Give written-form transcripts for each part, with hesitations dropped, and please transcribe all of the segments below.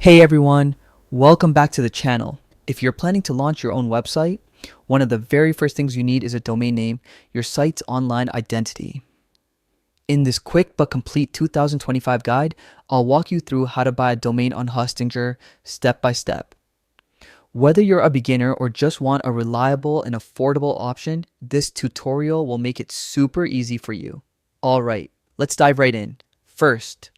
Hey everyone, welcome back to the channel. If you're planning to launch your own website, one of the very first things you need is a domain name, your site's online identity. In this quick but complete 2025 guide, I'll walk you through how to buy a domain on Hostinger step by step. Whether you're a beginner or just want a reliable and affordable option, this tutorial will make it super easy for you. Alright, let's dive right in. First,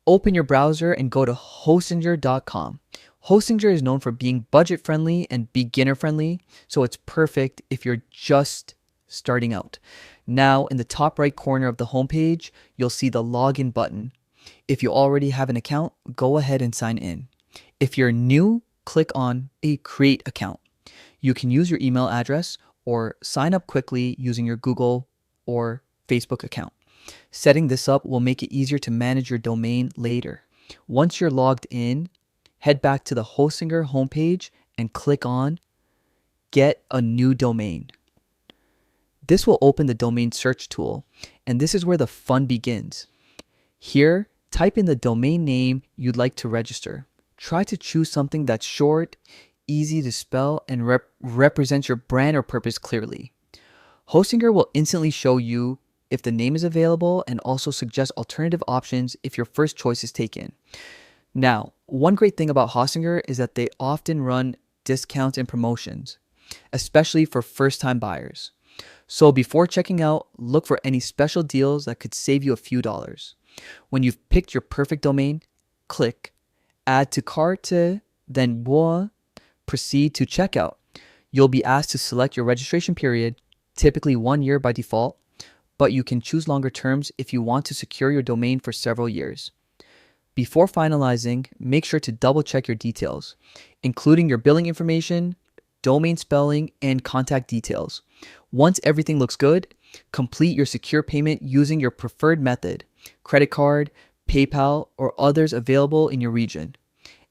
open your browser and go to Hostinger.com. Hostinger is known for being budget friendly and beginner friendly, so it's perfect if you're just starting out. Now, in the top right corner of the homepage, you'll see the login button. If you already have an account, go ahead and sign in. If you're new, click on a create account. You can use your email address or sign up quickly using your Google or Facebook account. Setting this up will make it easier to manage your domain later. Once you're logged in, head back to the Hostinger homepage and click on Get a New Domain. This will open the domain search tool, and this is where the fun begins. Here, type in the domain name you'd like to register. Try to choose something that's short, easy to spell, and represents your brand or purpose clearly. Hostinger will instantly show you if the name is available and also suggest alternative options if your first choice is taken. Now, one great thing about Hostinger is that they often run discounts and promotions, especially for first-time buyers. So before checking out, look for any special deals that could save you a few dollars. When you've picked your perfect domain, click Add to Cart, then proceed to checkout. You'll be asked to select your registration period, typically 1 year by default, but you can choose longer terms if you want to secure your domain for several years. Before finalizing, make sure to double check your details, including your billing information, domain spelling, and contact details. Once everything looks good, complete your secure payment using your preferred method, credit card, PayPal, or others available in your region.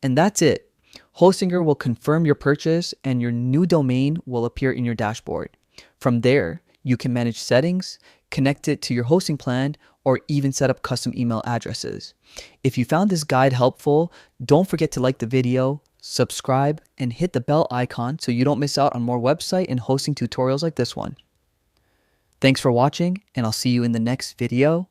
And that's it. Hostinger will confirm your purchase and your new domain will appear in your dashboard. From there, you can manage settings, connect it to your hosting plan, or even set up custom email addresses. If you found this guide helpful, don't forget to like the video, subscribe, and hit the bell icon so you don't miss out on more website and hosting tutorials like this one. Thanks for watching, and I'll see you in the next video.